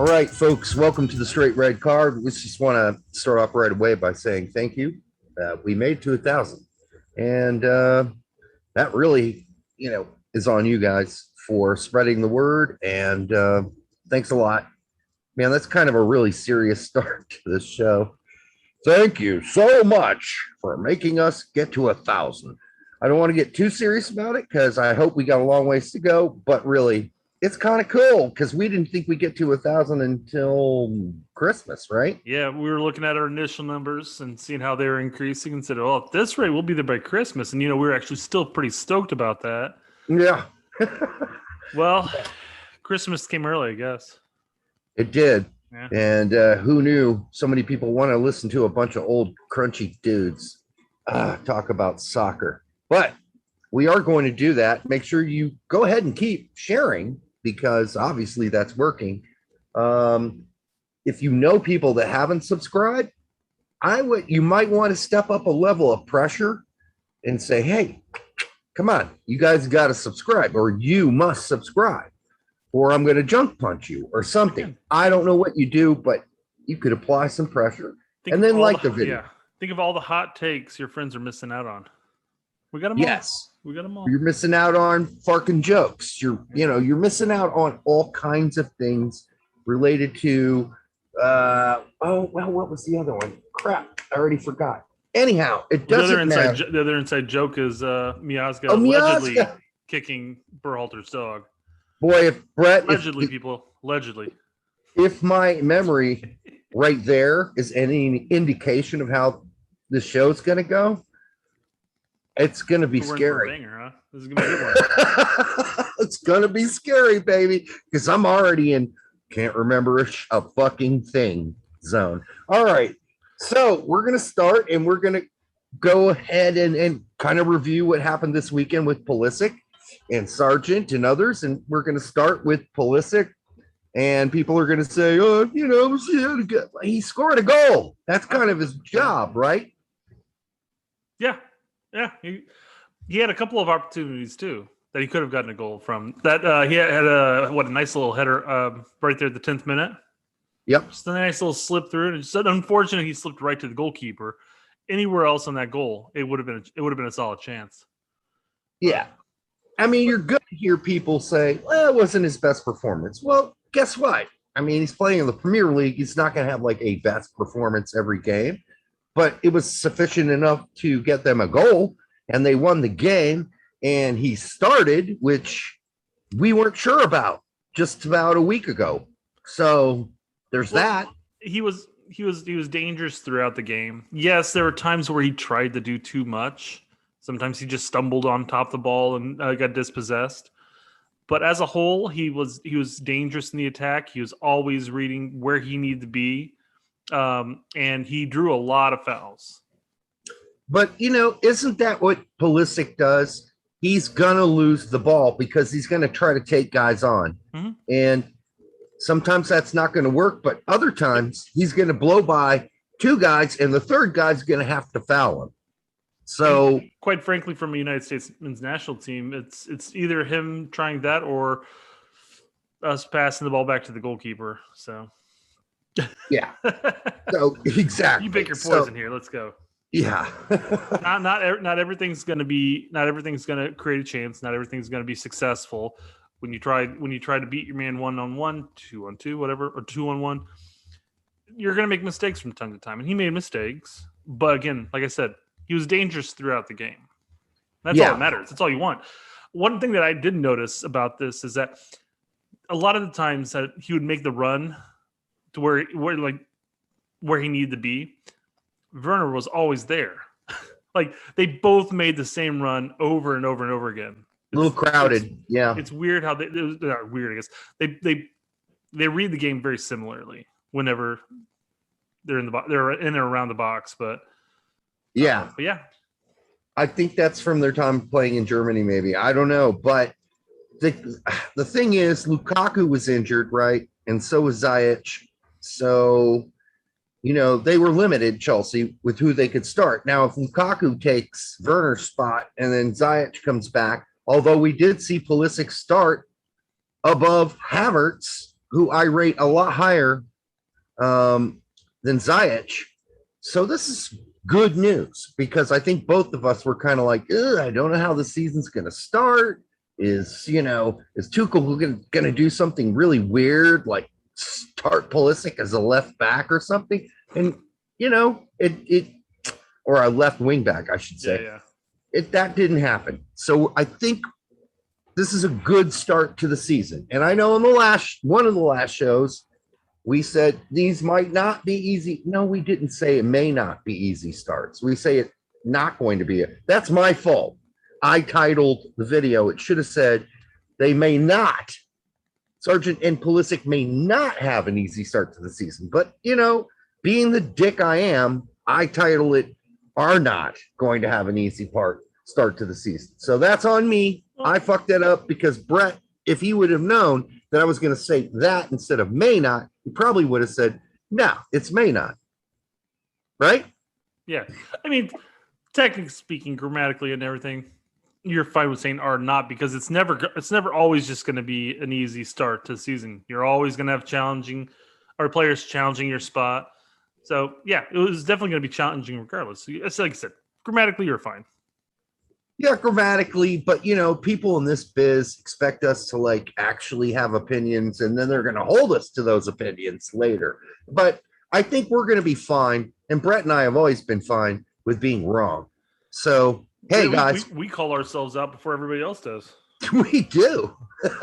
All right, folks, welcome to the Straight Red Card. We just want to start off right away by saying thank you. We made to 1,000, and that really, is on you guys for spreading the word. And thanks a lot, man. That's kind of a really serious start to this show. Thank you so much for making us get to 1,000. I don't want to get too serious about it because I hope we got a long ways to go, but really, it's kind of cool because we didn't think we'd get to 1,000 until Christmas, right? Yeah, we were looking at our initial numbers and seeing how they were increasing and said, well, at this rate, we'll be there by Christmas. And, we were actually still pretty stoked about that. Yeah. Well, Christmas came early, I guess. It did. Yeah. And who knew so many people want to listen to a bunch of old crunchy dudes talk about soccer. But we are going to do that. Make sure you go ahead and keep sharing because obviously that's working. If you know people that haven't subscribed, you might want to step up a level of pressure and say, hey, come on, you guys got to subscribe, or you must subscribe, or I'm going to junk punch you or something. I don't know what you do, but you could apply some pressure and then like the video. Yeah. Think of all the hot takes your friends are missing out on. We got them all. Yes. We got them all. You're missing out on fucking jokes. You're missing out on all kinds of things related to what was the other one? Crap, I already forgot. Anyhow, it doesn't matter. The other inside joke is Miazga allegedly kicking Berhalter's dog. Boy, if Brett allegedly. If my memory right there is any indication of how the show's gonna go, it's going to be scary. Banger, huh? This is going to be a good one. It's going to be scary, baby, because I'm already in can't remember a fucking thing zone. All right. So we're going to start and we're going to go ahead and kind of review what happened this weekend with Pulisic and Sargent and others. And we're going to start with Pulisic. And people are going to say, he scored a goal. That's kind of his job, right? Yeah. Yeah, he had a couple of opportunities too that he could have gotten a goal from. That he had a nice little header right there at the 10th minute. Yep, just a nice little slip through it. It's unfortunate he slipped right to the goalkeeper. Anywhere else on that goal, it would have been a solid chance. Yeah, I mean, you're good to hear people say, "Well, it wasn't his best performance." Well, guess what? I mean, he's playing in the Premier League. He's not going to have like a best performance every game. But it was sufficient enough to get them a goal, and they won the game. And he started, which we weren't sure about just about a week ago. So there's that. He was dangerous throughout the game. Yes, there were times where he tried to do too much. Sometimes he just stumbled on top of the ball and got dispossessed. But as a whole, he was dangerous in the attack. He was always reading where he needed to be. And he drew a lot of fouls. But, isn't that what Pulisic does? He's going to lose the ball because he's going to try to take guys on. Mm-hmm. And sometimes that's not going to work, but other times he's going to blow by two guys and the third guy's going to have to foul him. So, and quite frankly, from a United States men's national team, it's either him trying that or us passing the ball back to the goalkeeper. So yeah. So exactly. You pick your poison here. Let's go. Yeah. not everything's going to create a chance. Not everything's going to be successful. When you try to beat your man 1-on-1, 2-on-2, whatever, or 2-on-1, you're going to make mistakes from time to time. And he made mistakes. But again, like I said, he was dangerous throughout the game. That's all that matters. That's all you want. One thing that I did notice about this is that a lot of the times that he would make the run to where he needed to be, Werner was always there. Like they both made the same run over and over and over again. A little crowded. It's weird how they're not weird, I guess. They read the game very similarly whenever they're in and around the box, but yeah. I think that's from their time playing in Germany, maybe. I don't know, but the thing is, Lukaku was injured, right? And so was Ziyech. So, they were limited, Chelsea, with who they could start. Now, if Lukaku takes Werner's spot and then Ziyech comes back, although we did see Pulisic start above Havertz, who I rate a lot higher than Ziyech. So this is good news because I think both of us were kind of like, I don't know how the season's going to start. Is Tuchel going to do something really weird, like start Pulisic as a left back or something? And it or a left wing back, I should say. Yeah. That didn't happen. So I think this is a good start to the season. And I know in one of the last shows, we said these might not be easy. No, we didn't say it may not be easy starts. We say it's not going to be. That's my fault. I titled the video. It should have said they may not. Sargent and Pulisic may not have an easy start to the season. But, being the dick I am, I title it are not going to have an easy start to the season. So that's on me. I fucked that up because Brett, if he would have known that I was going to say that instead of may not, he probably would have said, no, it's may not. Right? Yeah. I mean, technically speaking, grammatically and everything, you're fine with saying are not because it's never always just going to be an easy start to the season. You're always going to have players challenging your spot. So, yeah, it was definitely going to be challenging regardless. It's like I said, grammatically, you're fine. Yeah, grammatically, but people in this biz expect us to actually have opinions, and then they're going to hold us to those opinions later. But I think we're going to be fine, and Brett and I have always been fine with being wrong. So, hey guys, we call ourselves out before everybody else does. We do.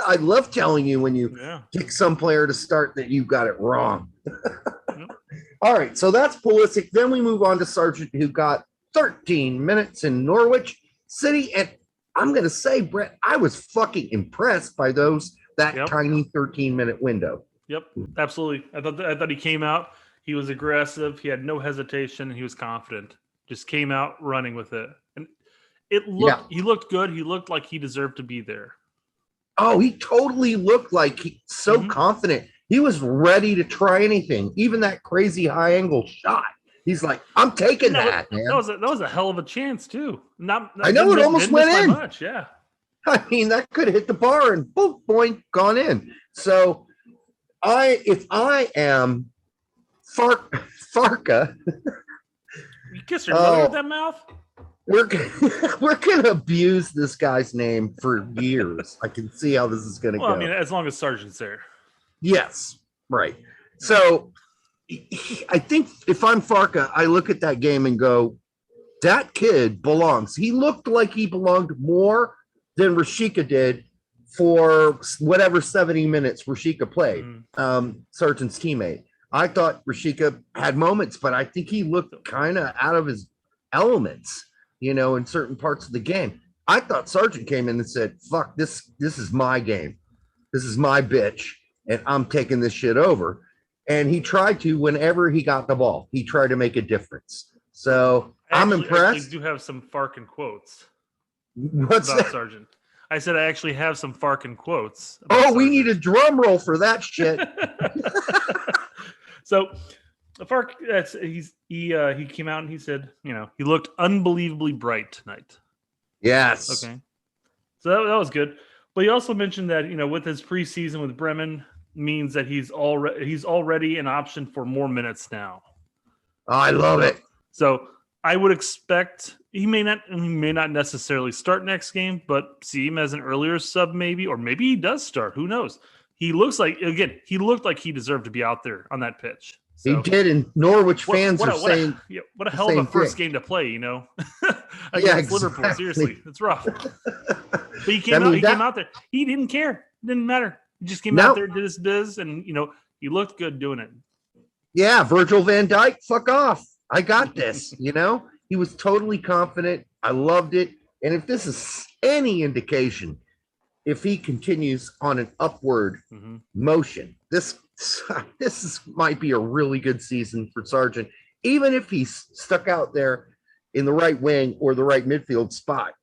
I love telling you when you pick some player to start that you got it wrong. All right, so that's Pulisic. Then we move on to Sargent, who got 13 minutes in Norwich City, and I'm going to say, Brett, I was fucking impressed by that tiny 13-minute window. Yep, absolutely. I thought he came out. He was aggressive. He had no hesitation. And he was confident. Just came out running with it, and he looked good. He looked like he deserved to be there. Oh, he totally looked like confident. He was ready to try anything, even that crazy high angle shot. He's like, I'm taking that, man. That was a hell of a chance too. I know it almost went in. Much, yeah. I mean, that could have hit the bar and boom, boing, gone in. So, if I am Farka, you kiss your mother with that mouth. We're gonna abuse this guy's name for years. I can see how this is gonna go. I mean, as long as Sargent's there. Yes, right. So I think if I'm Farka, I look at that game and go, that kid belongs. He looked like he belonged more than Rashika did for whatever 70 minutes Rashika played, Sargent's teammate. I thought Rashika had moments, but I think he looked kind of out of his elements, in certain parts of the game. I thought Sargent came in and said, fuck, this is my game. This is my bitch. And I'm taking this shit over. And he tried to, whenever he got the ball, he tried to make a difference. So I'm impressed. I do have some Farkin quotes. What's about that? Sargent. I said I actually have some Farkin quotes. Oh, Sargent. We need a drum roll for that shit. So Fark, he came out and he said, he looked unbelievably bright tonight. Yes. Okay. So that was good. But he also mentioned that, with his preseason with Bremen means that he's already an option for more minutes now. Oh, I love it. So I would expect he may not necessarily start next game, but see him as an earlier sub maybe, or maybe he does start. Who knows? He looked like he deserved to be out there on that pitch. So, he did, and Norwich fans are saying, what a hell of a first game to play, against Liverpool. Seriously, it's rough. But he came out there. He didn't care. It didn't matter. He just came out there, did his biz, and he looked good doing it. Yeah, Virgil van Dijk, fuck off. I got this. He was totally confident. I loved it. And if this is any indication, if he continues on an upward motion, this might be a really good season for Sargent, even if he's stuck out there in the right wing or the right midfield spot.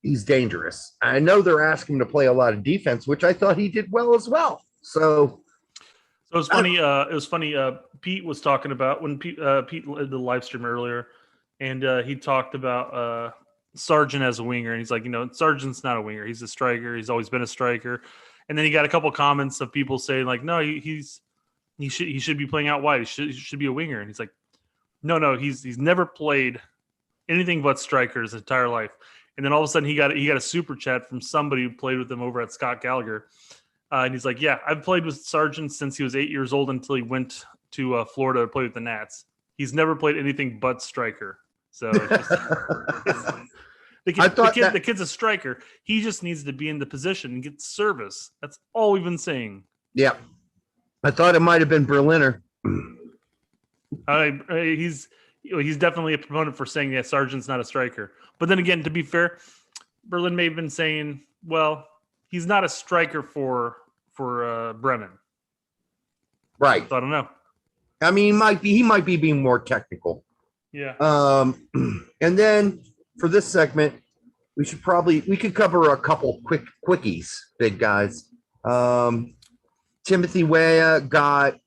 He's dangerous. I know they're asking him to play a lot of defense, which I thought he did well as well. So it was funny. It was funny. Pete was talking about when Pete did the live stream earlier, and he talked about Sargent as a winger, and he's like, Sargent's not a winger. He's a striker. He's always been a striker. And then he got a couple comments of people saying like, no, he should be playing out wide. He should be a winger. And he's like, no, he's never played anything but striker his entire life. And then all of a sudden he got a super chat from somebody who played with him over at Scott Gallagher. And he's like, yeah, I've played with Sargent since he was 8 years old until he went to Florida to play with the Nats. He's never played anything but striker. So it's just, the kid's a striker. He just needs to be in the position and get service. That's all we've been saying. Yeah. I thought it might have been Berliner. He's definitely a proponent for saying that Sargent's not a striker. But then again, to be fair, Berlin may have been saying, well, he's not a striker for Bremen. Right. So I don't know. I mean, he might be being more technical. Yeah. And then for this segment, we could cover a couple quickies, big guys. Timothy Weah got,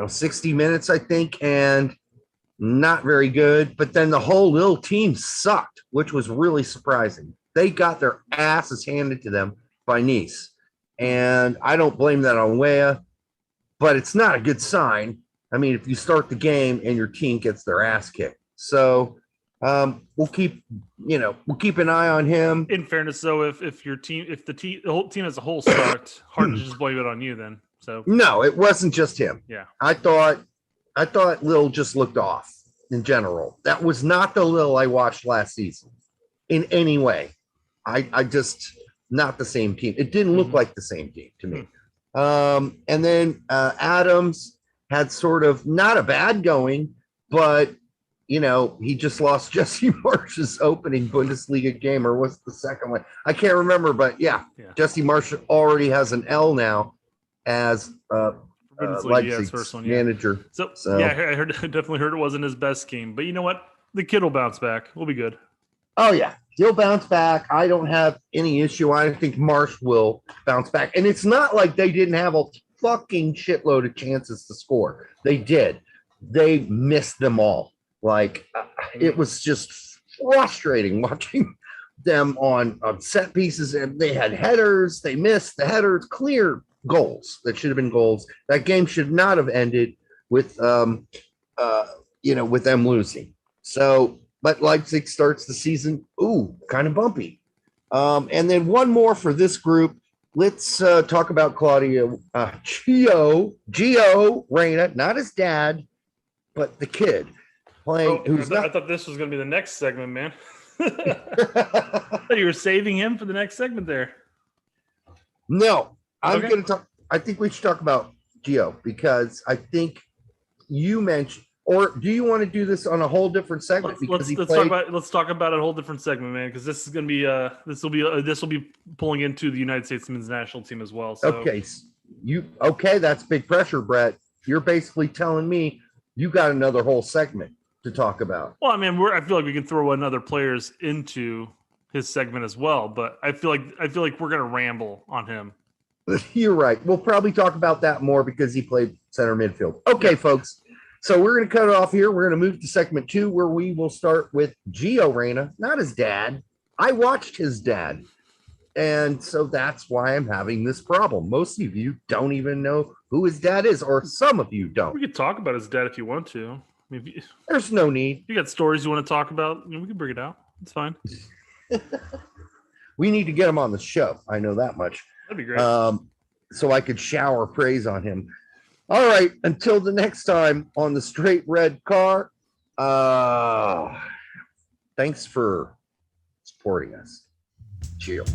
60 minutes, and not very good. But then the whole little team sucked, which was really surprising. They got their asses handed to them by Nice. And I don't blame that on Weah, but it's not a good sign. I mean, if you start the game and your team gets their ass kicked. So we'll keep an eye on him. In fairness, though, if the whole team as a whole sucked, hard to just blame it on you then. So no, it wasn't just him. Yeah. I thought Lil just looked off in general. That was not the Lil I watched last season in any way. I just not the same team. It didn't look like the same team to me. And then Adams had sort of not a bad going, but he just lost Jesse Marsh's opening Bundesliga game, or what's the second one? I can't remember, but yeah. Jesse Marsh already has an L now as Leipzig's first one, manager. So yeah, I definitely heard it wasn't his best game, but you know what? The kid will bounce back. We'll be good. Oh yeah, he'll bounce back. I don't have any issue. I think Marsh will bounce back, and it's not like they didn't have a fucking shitload of chances to score. They did. They missed them all. It was just frustrating watching them on set pieces, and they had headers. They missed the headers, clear goals that should have been goals. That game should not have ended with with them losing. So, but Leipzig starts the season, kind of bumpy. And then one more for this group. Let's talk about Claudio Gio Reyna, not his dad, but the kid playing. I thought this was going to be the next segment, man. I thought you were saving him for the next segment there. No, I'm going to talk. I think we should talk about Gio because I think you mentioned. Or do you want to do this on a whole different segment? Let's talk about a whole different segment, man, because this is going to be this will be pulling into the United States men's national team as well. So. Okay, that's big pressure, Brett. You're basically telling me you got another whole segment to talk about. Well, I mean, I feel like we can throw in other players into his segment as well, but I feel like we're going to ramble on him. You're right. We'll probably talk about that more because he played center midfield. Okay, folks. So we're going to cut it off here. We're going to move to segment 2, where we will start with Gio Reyna, not his dad. I watched his dad. And so that's why I'm having this problem. Most of you don't even know who his dad is, or some of you don't. We could talk about his dad if you want to. I mean, there's no need. You got stories you want to talk about, we can bring it out. It's fine. We need to get him on the show. I know that much. That'd be great. So I could shower praise on him. All right, until the next time on the Straight Red Car, thanks for supporting us. Cheers.